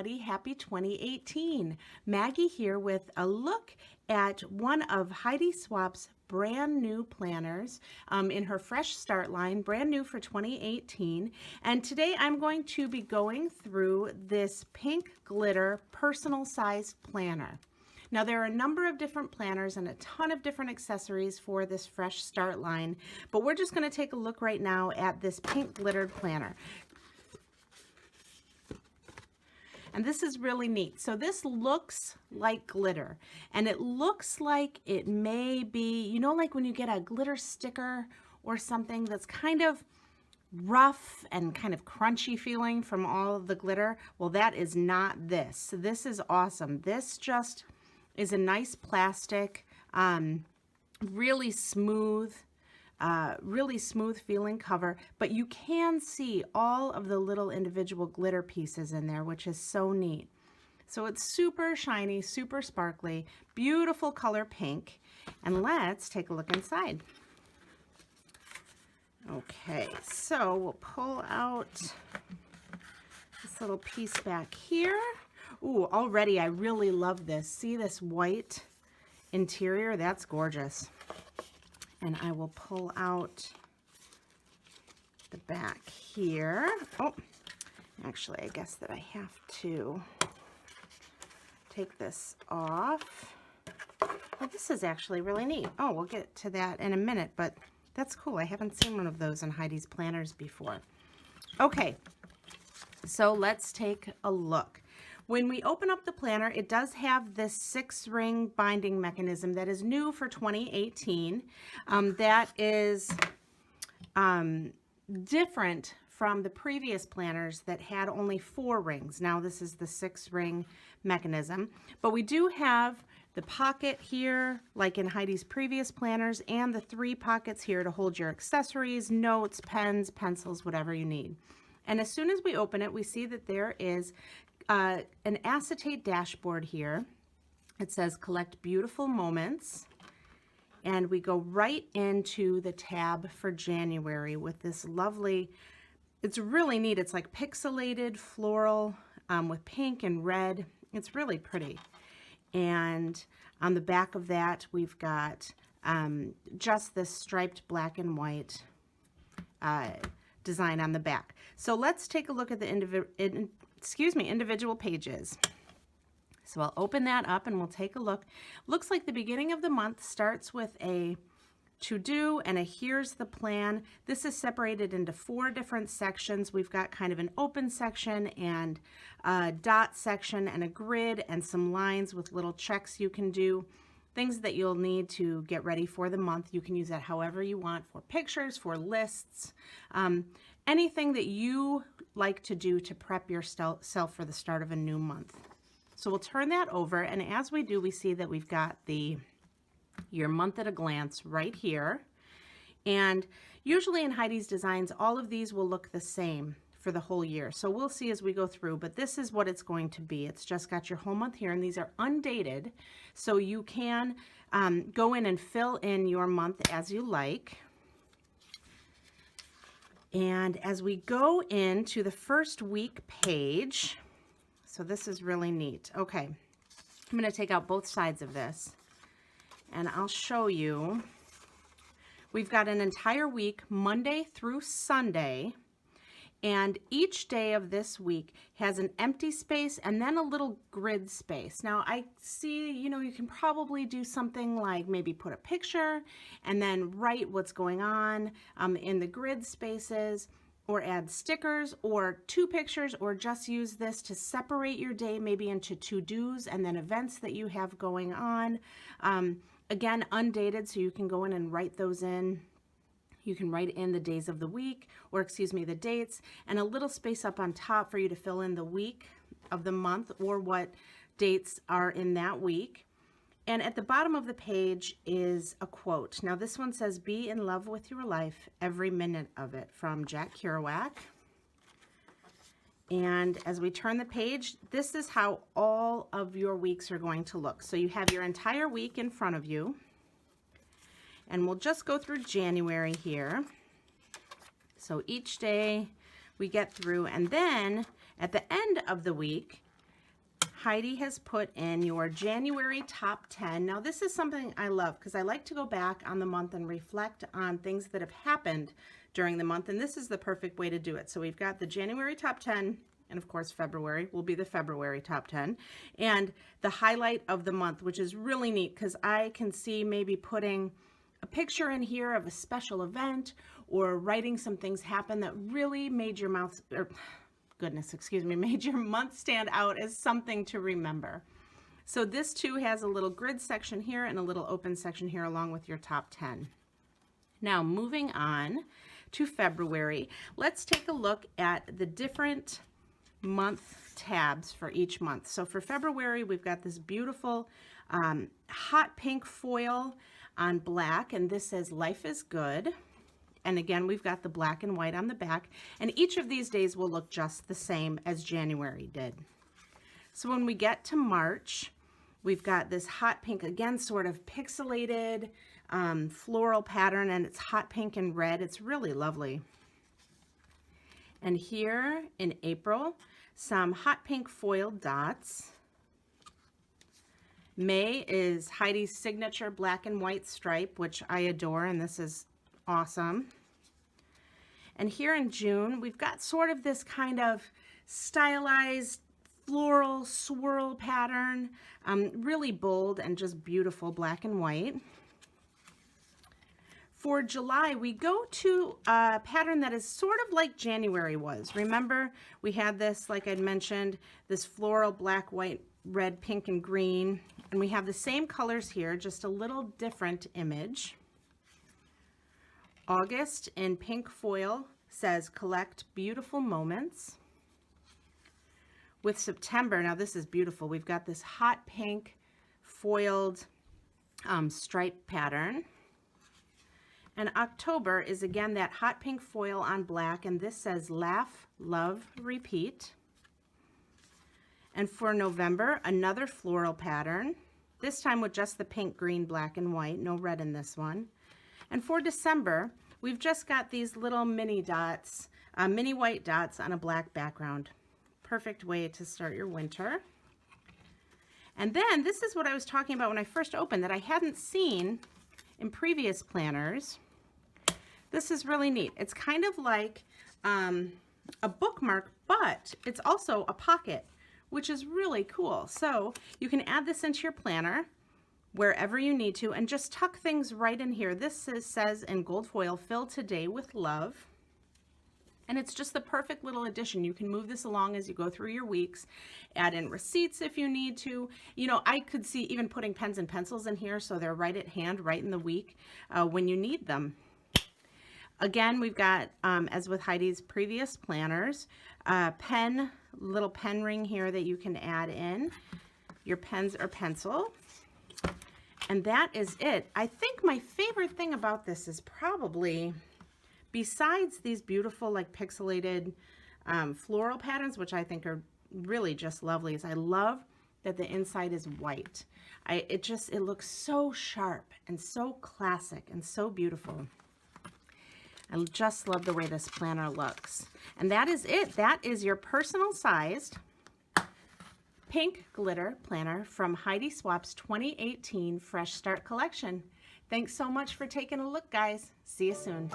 everybody. Happy 2018. Maggie here with a look at one of Heidi Swapp's brand new planners in her Fresh Start line, brand new for 2018. And today I'm going to be going through this pink glitter personal sized planner. Now there are a number of different planners and a ton of different accessories for this Fresh Start line, but we're just going to take a look right now at this pink glittered planner. And this is really neat. So this looks like glitter, and it looks like it may be, you know, like when you get a glitter sticker or something that's kind of rough and kind of crunchy feeling from all of the glitter. Well, that is not this. This is awesome. This just is a nice plastic, really smooth feeling cover, but you can see all of the little individual glitter pieces in there, which is so neat. So it's super shiny, super sparkly, beautiful color pink. And let's take a look inside. Okay, so we'll pull out this little piece back here. Ooh, already I really love this. See this white interior? That's gorgeous. And I will pull out the back here. Oh, actually, I guess that I have to take this off. Well, this is actually really neat. Oh, we'll get to that in a minute, but that's cool. I haven't seen one of those in Heidi's planners before. Okay, so let's take a look. When we open up the planner, it does have this 6-ring binding mechanism that is new for 2018. That is different from the previous planners that had only 4 rings. Now this is the 6-ring mechanism. But we do have the pocket here, like in Heidi's previous planners, and the 3 pockets here to hold your accessories, notes, pens, pencils, whatever you need. And as soon as we open it, we see that there is an acetate dashboard here. It says collect beautiful moments, and we go right into the tab for January with this lovely, it's really neat, it's like pixelated floral with pink and red. It's really pretty. And on the back of that we've got just this striped black and white design on the back. So let's take a look at the individual pages. So I'll open that up and we'll take a look. Looks like the beginning of the month starts with a to-do and a here's the plan. This is separated into 4 different sections. We've got kind of an open section and a dot section and a grid and some lines with little checks you can do. Things that you'll need to get ready for the month. You can use that however you want, for pictures, for lists, anything that you like to do to prep yourself for the start of a new month. So we'll turn that over, and as we do, we see that we've got your month at a glance right here. And usually in Heidi's designs, all of these will look the same for the whole year. So we'll see as we go through, but this is what it's going to be. It's just got your whole month here, and these are undated, so you can go in and fill in your month as you like. And as we go into the first week page, so this is really neat. Okay, I'm going to take out both sides of this and I'll show you. We've got an entire week, Monday through Sunday, and each day of this week has an empty space and then a little grid space. Now I see, you know, you can probably do something like maybe put a picture and then write what's going on in the grid spaces, or add stickers or 2 pictures, or just use this to separate your day maybe into to-dos and then events that you have going on. Again, undated, so you can go in and write those in. You can write in the days of the week, or excuse me, the dates, and a little space up on top for you to fill in the week of the month or what dates are in that week. And at the bottom of the page is a quote. Now this one says, "Be in love with your life every minute of it," from Jack Kerouac. And as we turn the page, this is how all of your weeks are going to look. So you have your entire week in front of you. And we'll just go through January here. So each day we get through, and then at the end of the week, Heidi has put in your January top 10. Now this is something I love because I like to go back on the month and reflect on things that have happened during the month, and this is the perfect way to do it. So we've got the January top 10, and of course February will be the February top 10, and the highlight of the month, which is really neat because I can see maybe putting a picture in here of a special event or writing some things happen that really made your mouth, or goodness, excuse me, made your month stand out as something to remember. So this too has a little grid section here and a little open section here along with your top 10. Now moving on to February, let's take a look at the different month tabs for each month. So for February, we've got this beautiful hot pink foil on black, and this says Life is Good. And again, we've got the black and white on the back, and each of these days will look just the same as January did. So when we get to March, we've got this hot pink, again, sort of pixelated floral pattern, and it's hot pink and red. It's really lovely. And here in April, some hot pink foiled dots. May is Heidi's signature black and white stripe, which I adore, and this is awesome. And here in June, we've got sort of this kind of stylized floral swirl pattern, really bold and just beautiful black and white. For July, we go to a pattern that is sort of like January was. Remember, we had this, like I'd mentioned, this floral black, white, red, pink, and green. And we have the same colors here, just a little different image. August in pink foil says Collect Beautiful Moments. With September, now this is beautiful. We've got this hot pink foiled stripe pattern. And October is again that hot pink foil on black, and this says Laugh, Love, Repeat. And for November, another floral pattern, this time with just the pink, green, black, and white, no red in this one. And for December, we've just got these little mini dots, mini white dots on a black background. Perfect way to start your winter. And then this is what I was talking about when I first opened that I hadn't seen in previous planners. This is really neat. It's kind of like a bookmark, but it's also a pocket, which is really cool. So you can add this into your planner wherever you need to and just tuck things right in here. This says in gold foil, Fill Today with Love. And it's just the perfect little addition. You can move this along as you go through your weeks, add in receipts if you need to. You know, I could see even putting pens and pencils in here so they're right at hand, right in the week when you need them. Again, we've got, as with Heidi's previous planners, little pen ring here that you can add in your pens or pencil. And that is it. I think my favorite thing about this is probably, besides these beautiful like pixelated floral patterns, which I think are really just lovely, is I love that the inside is white. It looks so sharp and so classic and so beautiful. I just love the way this planner looks. And that is it. That is your personal sized pink glitter planner from Heidi Swapp's 2018 Fresh Start collection. Thanks so much for taking a look, guys. See you soon.